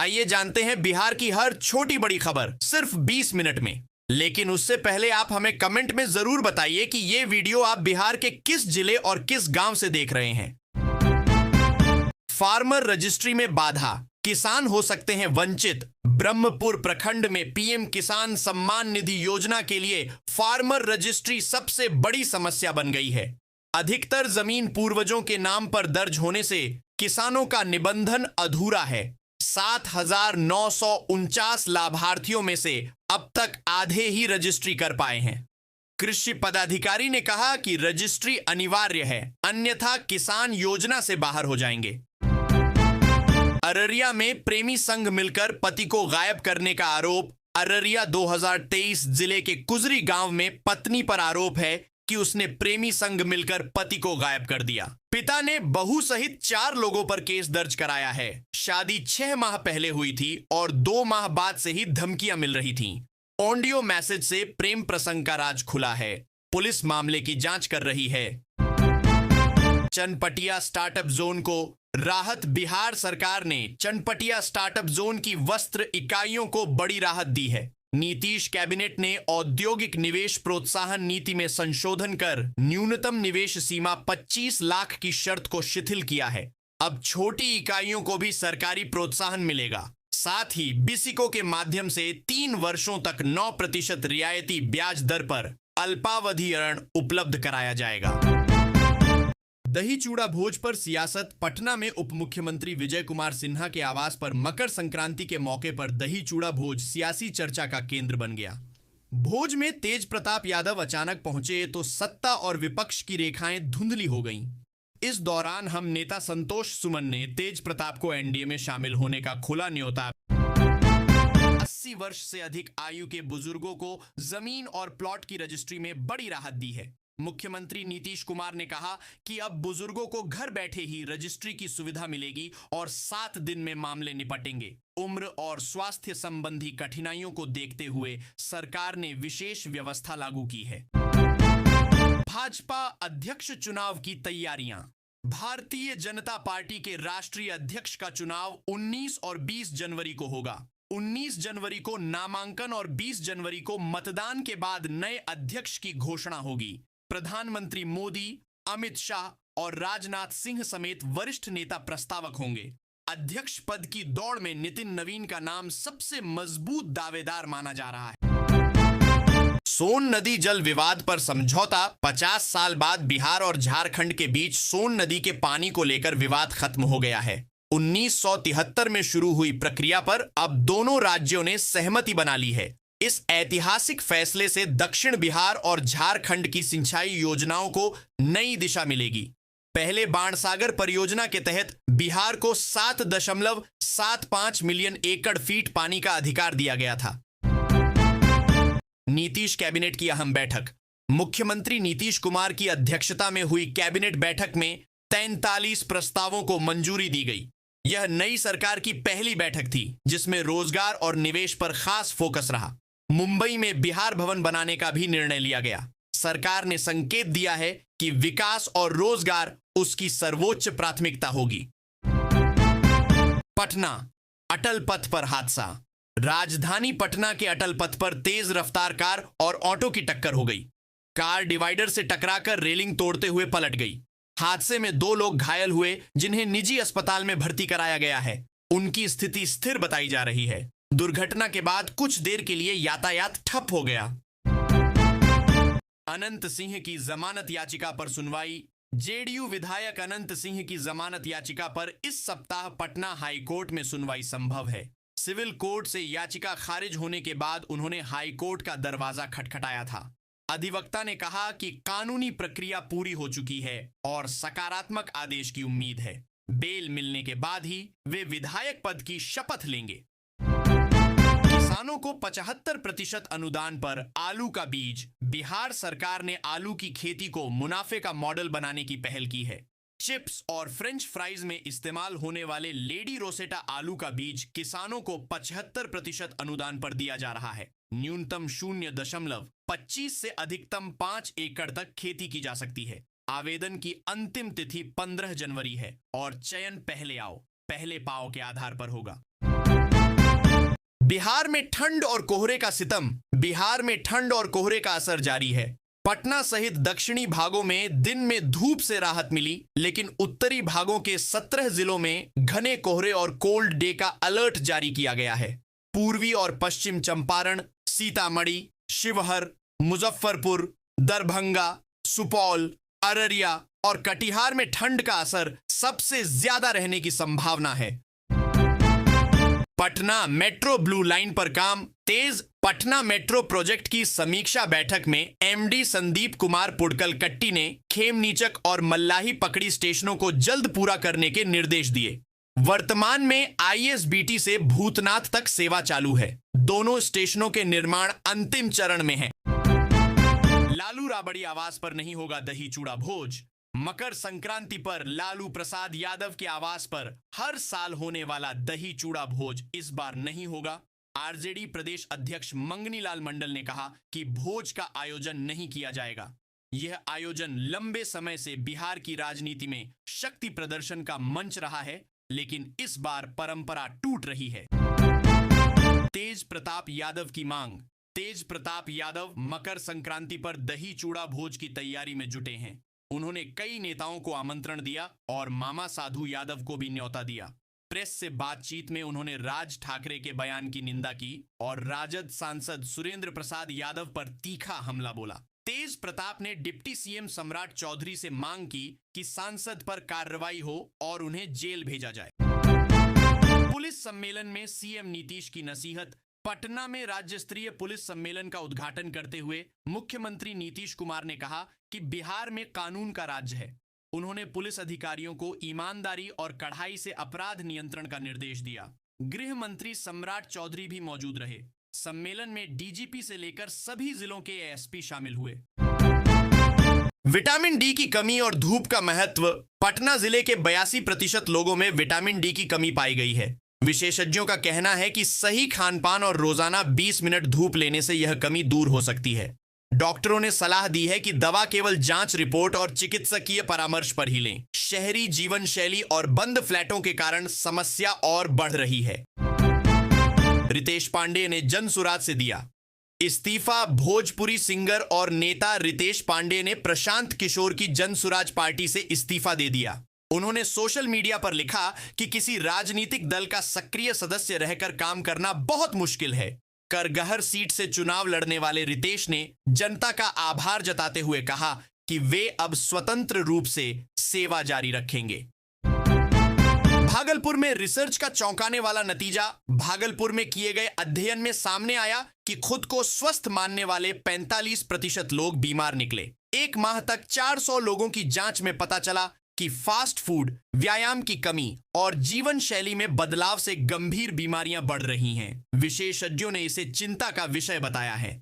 आइए जानते हैं बिहार की हर छोटी बड़ी खबर सिर्फ 20 मिनट में। लेकिन उससे पहले आप हमें कमेंट में जरूर बताइए कि ये वीडियो आप बिहार के किस जिले और किस गांव से देख रहे हैं। फार्मर रजिस्ट्री में बाधा, किसान हो सकते हैं वंचित। ब्रह्मपुर प्रखंड में पीएम किसान सम्मान निधि योजना के लिए फार्मर रजिस्ट्री सबसे बड़ी समस्या बन गई है। अधिकतर जमीन पूर्वजों के नाम पर दर्ज होने से किसानों का निबंधन अधूरा है। 7,949 लाभार्थियों में से अब तक आधे ही रजिस्ट्री कर पाए हैं। कृषि पदाधिकारी ने कहा कि रजिस्ट्री अनिवार्य है, अन्यथा किसान योजना से बाहर हो जाएंगे। अररिया में प्रेमी संघ मिलकर पति को गायब करने का आरोप। अररिया 2023 जिले के कुजरी गांव में पत्नी पर आरोप है कि उसने प्रेमी संघ मिलकर पति को गायब कर दिया। पिता ने बहू सहित 4 लोगों पर केस दर्ज कराया है। शादी 6 माह पहले हुई थी और 2 माह बाद से ही धमकियां मिल रही थीं। ऑडियो मैसेज से प्रेम प्रसंग का राज खुला है। पुलिस मामले की जांच कर रही है। चनपटिया स्टार्टअप जोन को राहत। बिहार सरकार ने चनपटिया स्टार्टअप जोन की वस्त्र इकाइयों को बड़ी राहत दी है। नीतीश कैबिनेट ने औद्योगिक निवेश प्रोत्साहन नीति में संशोधन कर न्यूनतम निवेश सीमा 25 लाख की शर्त को शिथिल किया है। अब छोटी इकाइयों को भी सरकारी प्रोत्साहन मिलेगा। साथ ही बिसिको के माध्यम से 3 वर्षों तक 9% रियायती ब्याज दर पर अल्पावधि ऋण उपलब्ध कराया जाएगा। दही चूड़ा भोज पर सियासत। पटना में उप मुख्यमंत्री विजय कुमार सिन्हा के आवास पर मकर संक्रांति के मौके पर दही चूड़ा भोज सियासी चर्चा का केंद्र बन गया। भोज में तेज प्रताप यादव अचानक पहुंचे तो सत्ता और विपक्ष की रेखाएं धुंधली हो गईं। इस दौरान हम नेता संतोष सुमन ने तेज प्रताप को एनडीए में शामिल होने का खुला न्योता। 80 वर्ष से अधिक आयु के बुजुर्गों को जमीन और प्लॉट की रजिस्ट्री में बड़ी राहत दी है। मुख्यमंत्री नीतीश कुमार ने कहा कि अब बुजुर्गों को घर बैठे ही रजिस्ट्री की सुविधा मिलेगी और 7 दिन में मामले निपटेंगे। उम्र और स्वास्थ्य संबंधी कठिनाइयों को देखते हुए सरकार ने विशेष व्यवस्था लागू की है। भाजपा अध्यक्ष चुनाव की तैयारियां। भारतीय जनता पार्टी के राष्ट्रीय अध्यक्ष का चुनाव 19 और 20 जनवरी को होगा। 19 जनवरी को नामांकन और 20 जनवरी को मतदान के बाद नए अध्यक्ष की घोषणा होगी। प्रधानमंत्री मोदी, अमित शाह और राजनाथ सिंह समेत वरिष्ठ नेता प्रस्तावक होंगे। अध्यक्ष पद की दौड़ में नितिन नवीन का नाम सबसे मजबूत दावेदार माना जा रहा है। सोन नदी जल विवाद पर समझौता। 50 साल बाद बिहार और झारखंड के बीच सोन नदी के पानी को लेकर विवाद खत्म हो गया है। 1973 में शुरू हुई प्रक्रिया पर अब दोनों राज्यों ने सहमति बना ली है। इस ऐतिहासिक फैसले से दक्षिण बिहार और झारखंड की सिंचाई योजनाओं को नई दिशा मिलेगी। पहले बाणसागर परियोजना के तहत बिहार को 7.75 मिलियन एकड़ फीट पानी का अधिकार दिया गया था। नीतीश कैबिनेट की अहम बैठक। मुख्यमंत्री नीतीश कुमार की अध्यक्षता में हुई कैबिनेट बैठक में 43 प्रस्तावों को मंजूरी दी गई। यह नई सरकार की पहली बैठक थी जिसमें रोजगार और निवेश पर खास फोकस रहा। मुंबई में बिहार भवन बनाने का भी निर्णय लिया गया। सरकार ने संकेत दिया है कि विकास और रोजगार उसकी सर्वोच्च प्राथमिकता होगी। पटना अटल पथ पर हादसा। राजधानी पटना के अटल पथ पर तेज रफ्तार कार और ऑटो की टक्कर हो गई। कार डिवाइडर से टकराकर रेलिंग तोड़ते हुए पलट गई। हादसे में 2 लोग घायल हुए जिन्हें निजी अस्पताल में भर्ती कराया गया है। उनकी स्थिति स्थिर बताई जा रही है। दुर्घटना के बाद कुछ देर के लिए यातायात ठप हो गया। अनंत सिंह की जमानत याचिका पर सुनवाई। जेडीयू विधायक अनंत सिंह की जमानत याचिका पर इस सप्ताह पटना हाई कोर्ट में सुनवाई संभव है। सिविल कोर्ट से याचिका खारिज होने के बाद उन्होंने हाई कोर्ट का दरवाजा खटखटाया था। अधिवक्ता ने कहा कि कानूनी प्रक्रिया पूरी हो चुकी है और सकारात्मक आदेश की उम्मीद है। बेल मिलने के बाद ही वे विधायक पद की शपथ लेंगे। किसानों को 75% अनुदान पर आलू का बीज। बिहार सरकार ने आलू की खेती को मुनाफे का मॉडल बनाने की पहल की है। चिप्स और फ्रेंच फ्राइज में इस्तेमाल होने वाले लेडी रोसेटा आलू का बीज किसानों को 75% अनुदान पर दिया जा रहा है। न्यूनतम 0.25 से अधिकतम 5 एकड़ तक खेती की जा सकती है। आवेदन की अंतिम तिथि 15 जनवरी है और चयन पहले आओ पहले पाओ के आधार पर होगा। बिहार में ठंड और कोहरे का सितम। बिहार में ठंड और कोहरे का असर जारी है। पटना सहित दक्षिणी भागों में दिन में धूप से राहत मिली, लेकिन उत्तरी भागों के 17 जिलों में घने कोहरे और कोल्ड डे का अलर्ट जारी किया गया है। पूर्वी और पश्चिम चंपारण, सीतामढ़ी, शिवहर, मुजफ्फरपुर, दरभंगा, सुपौल, अररिया और कटिहार में ठंड का असर सबसे ज्यादा रहने की संभावना है। पटना मेट्रो ब्लू लाइन पर काम तेज। पटना मेट्रो प्रोजेक्ट की समीक्षा बैठक में एमडी संदीप कुमार पुड़कल कट्टी ने खेमनीचक और मल्लाही पकड़ी स्टेशनों को जल्द पूरा करने के निर्देश दिए। वर्तमान में आईएसबीटी से भूतनाथ तक सेवा चालू है। दोनों स्टेशनों के निर्माण अंतिम चरण में है। लालू राबड़ी आवास पर नहीं होगा दही चूड़ा भोज। मकर संक्रांति पर लालू प्रसाद यादव के आवास पर हर साल होने वाला दही चूड़ा भोज इस बार नहीं होगा। आरजेडी प्रदेश अध्यक्ष मंगनी लाल मंडल ने कहा कि भोज का आयोजन नहीं किया जाएगा। यह आयोजन लंबे समय से बिहार की राजनीति में शक्ति प्रदर्शन का मंच रहा है, लेकिन इस बार परंपरा टूट रही है। तेज प्रताप यादव की मांग। तेज प्रताप यादव मकर संक्रांति पर दही चूड़ा भोज की तैयारी में जुटे हैं। उन्होंने कई नेताओं को आमंत्रण दिया और मामा साधु यादव को भी न्योता दिया। प्रेस से बातचीत में उन्होंने राज ठाकरे के बयान की निंदा की और राजद सांसद सुरेंद्र प्रसाद यादव पर तीखा हमला बोला। तेज प्रताप ने डिप्टी सीएम सम्राट चौधरी से मांग की कि सांसद पर कार्रवाई हो और उन्हें जेल भेजा जाए। पुलिस सम्मेलन में सीएम नीतीश की नसीहत। पटना में राज्य स्तरीय पुलिस सम्मेलन का उद्घाटन करते हुए मुख्यमंत्री नीतीश कुमार ने कहा कि बिहार में कानून का राज्य है। उन्होंने पुलिस अधिकारियों को ईमानदारी और कड़ाई से अपराध नियंत्रण का निर्देश दिया। गृह मंत्री सम्राट चौधरी भी मौजूद रहे। सम्मेलन में डीजीपी से लेकर सभी जिलों के एएसपी शामिल हुए। विटामिन डी की कमी और धूप का महत्व। पटना जिले के 82% लोगों में विटामिन डी की कमी पाई गई है। विशेषज्ञों का कहना है कि सही खानपान और रोजाना 20 मिनट धूप लेने से यह कमी दूर हो सकती है। डॉक्टरों ने सलाह दी है कि दवा केवल जांच रिपोर्ट और चिकित्सकीय परामर्श पर ही लें। शहरी जीवन शैली और बंद फ्लैटों के कारण समस्या और बढ़ रही है। रितेश पांडे ने जनसुराज से दिया इस्तीफा। भोजपुरी सिंगर और नेता रितेश पांडे ने प्रशांत किशोर की जनसुराज पार्टी से इस्तीफा दे दिया। उन्होंने सोशल मीडिया पर लिखा कि किसी राजनीतिक दल का सक्रिय सदस्य रहकर काम करना बहुत मुश्किल है। करगहर सीट से चुनाव लड़ने वाले रितेश ने जनता का आभार जताते हुए कहा कि वे अब स्वतंत्र रूप से सेवा जारी रखेंगे। भागलपुर में रिसर्च का चौंकाने वाला नतीजा। भागलपुर में किए गए अध्ययन में सामने आया कि खुद को स्वस्थ मानने वाले 45% लोग बीमार निकले। एक माह तक 400 लोगों की जांच में पता चला कि फास्ट फूड, व्यायाम की कमी और जीवन शैली में बदलाव से गंभीर बीमारियां बढ़ रही हैं। विशेषज्ञों ने इसे चिंता का विषय बताया है।